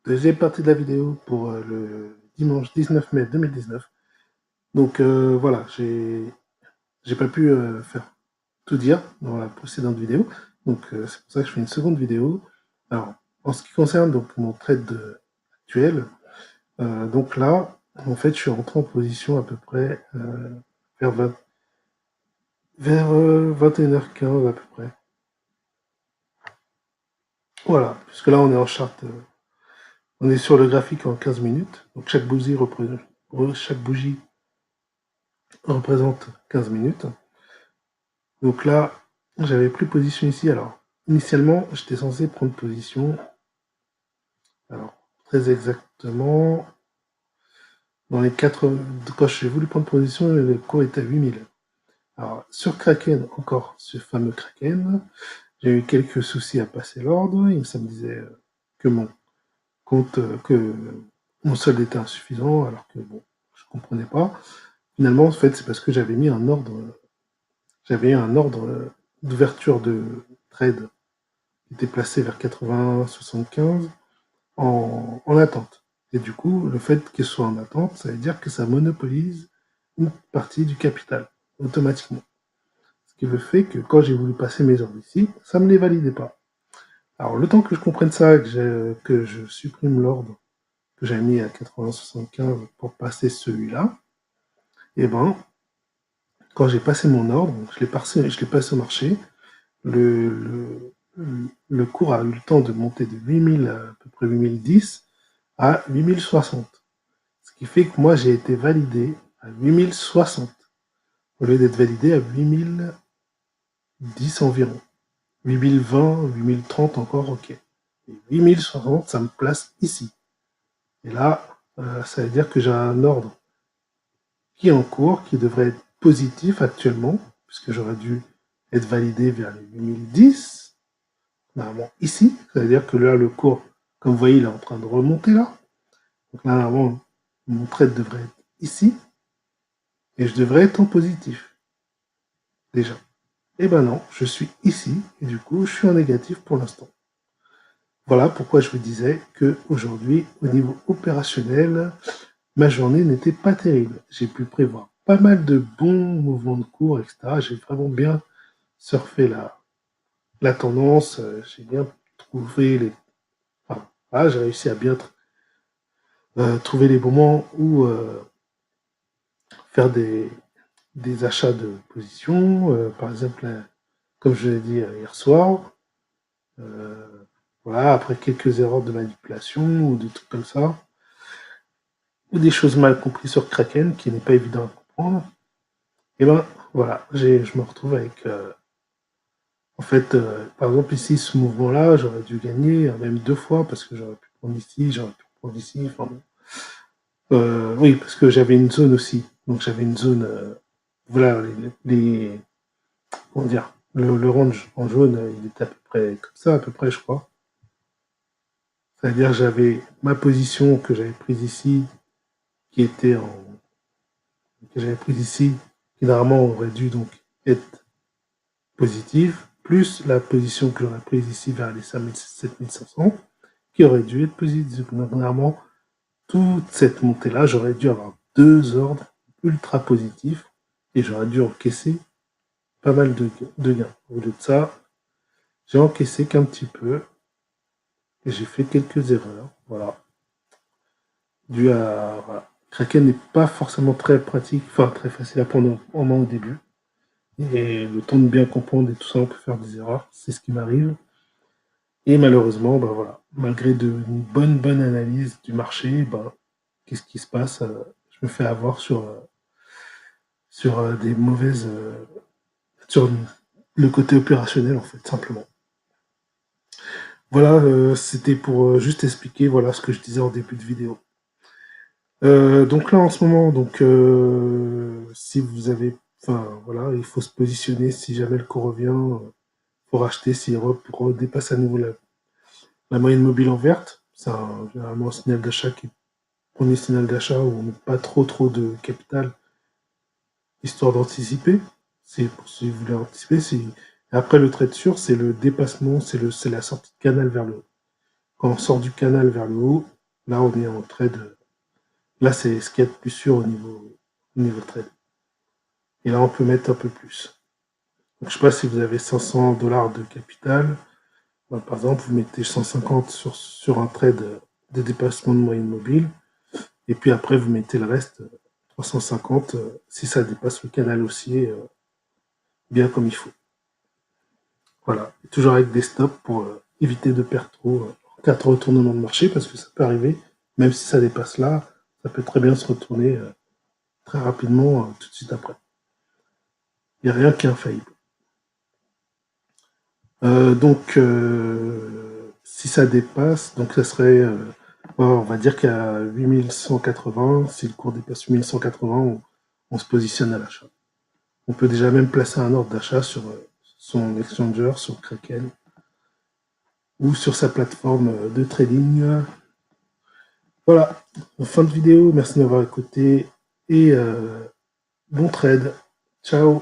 Deuxième partie de la vidéo pour le dimanche 19 mai 2019. Donc voilà, j'ai pas pu faire tout dire dans la précédente vidéo. Donc c'est pour ça que je fais une seconde vidéo. Alors, en ce qui concerne donc mon trade actuel, donc là, en fait, je suis rentré en position à peu près vers 21h15 à peu près. Voilà, puisque là on est en charte, on est sur le graphique en 15 minutes. Donc chaque bougie représente 15 minutes. Donc là, j'avais pris position ici. Alors, initialement, j'étais censé prendre position, alors, très exactement, dans les 4... Quand j'ai voulu prendre position, le cours était à 8000. Alors, sur Kraken, encore ce fameux Kraken, j'ai eu quelques soucis à passer l'ordre. Ça me disait que mon compte, que mon solde était insuffisant, alors que bon, je comprenais pas. Finalement, en fait, c'est parce que j'avais un ordre d'ouverture de trade qui était placé vers 80-75 en attente. Et du coup, le fait qu'il soit en attente, ça veut dire que ça monopolise une partie du capital, automatiquement. Ce qui fait que quand j'ai voulu passer mes ordres ici, ça ne me les validait pas. Alors, le temps que je comprenne ça, que je supprime l'ordre que j'avais mis à 80-75 pour passer celui-là, et ben, quand j'ai passé mon ordre, je l'ai passé au marché, le, le, le cours a eu le temps de monter de 8000 à peu près 8010 à 8060. Ce qui fait que moi, j'ai été validé à 8060 au lieu d'être validé à 8010 environ. 8020, 8030 encore, ok. Et 8060, ça me place ici. Et là, ça veut dire que j'ai un ordre qui est en cours, qui devrait être positif actuellement, puisque j'aurais dû être validé vers les 8010, normalement ici. Ça veut dire que là, le cours, comme vous voyez, il est en train de remonter là. Donc là, normalement, mon trade devrait être ici. Et je devrais être en positif, déjà. Eh ben non, je suis ici, et du coup, je suis en négatif pour l'instant. Voilà pourquoi je vous disais que aujourd'hui, au niveau opérationnel, ma journée n'était pas terrible. J'ai pu prévoir pas mal de bons mouvements de cours, etc. J'ai vraiment bien surfé la tendance, j'ai bien trouvé les... Enfin, voilà, j'ai réussi à bien trouver les moments où faire des achats de position. Par exemple, comme je l'ai dit hier soir, euh, voilà, après quelques erreurs de manipulation ou des trucs comme ça, ou des choses mal comprises sur Kraken qui n'est pas évident à comprendre, et ben voilà, je me retrouve avec en fait, par exemple ici, ce mouvement-là, j'aurais dû gagner même deux fois parce que j'aurais pu prendre ici, j'aurais pu prendre ici, enfin bon. Oui, parce que j'avais une zone aussi, donc j'avais une zone, voilà, comment dire, le range en jaune, il était à peu près comme ça, à peu près, je crois. C'est-à-dire j'avais ma position que j'avais prise ici, qui était en, que j'avais prise ici, qui normalement aurait dû donc être positive, plus la position que j'aurais prise ici vers les 7500, qui aurait dû être positive. Donc normalement, toute cette montée-là, j'aurais dû avoir deux ordres ultra positifs, et j'aurais dû encaisser pas mal de gains. Au lieu de ça, j'ai encaissé qu'un petit peu, et j'ai fait quelques erreurs. Voilà. Dû à, voilà. Kraken n'est pas forcément très pratique, enfin très facile à prendre en main au début. Et le temps de bien comprendre et tout ça, on peut faire des erreurs. C'est ce qui m'arrive. Et malheureusement, ben voilà, malgré une bonne analyse du marché, ben, qu'est-ce qui se passe? Je me fais avoir sur des mauvaises, sur le côté opérationnel en fait, simplement. Voilà, c'était pour juste expliquer voilà ce que je disais en début de vidéo. Donc là en ce moment, donc si vous avez, enfin voilà, il faut se positionner si jamais le cours revient, pour acheter s'il redépasse à nouveau la moyenne mobile en verte. C'est généralement un signal d'achat qui est le premier signal d'achat où on met pas trop de capital, histoire d'anticiper. Si vous voulez anticiper, après le trade sûr, c'est le dépassement, c'est la sortie de canal vers le haut. Quand on sort du canal vers le haut, là on est en trade. Là c'est ce qu'il y a de plus sûr au niveau trade. Et là on peut mettre un peu plus. Donc, je sais pas si vous avez 500 $ de capital. Bah, par exemple, vous mettez 150 sur un trade de dépassement de moyenne mobile. Et puis après, vous mettez le reste, 350, si ça dépasse le canal haussier bien comme il faut. Voilà. Et toujours avec des stops pour éviter de perdre trop en cas de retournement de marché, parce que ça peut arriver, même si ça dépasse là, ça peut très bien se retourner très rapidement tout de suite après. Il n'y a rien qui est infaillible. Donc, si ça dépasse, donc ça serait, on va dire qu'à 8180, si le cours dépasse 8180, on se positionne à l'achat. On peut déjà même placer un ordre d'achat sur son exchanger, sur Kraken, ou sur sa plateforme de trading. Voilà, fin de vidéo, merci de m'avoir écouté, et bon trade. Ciao.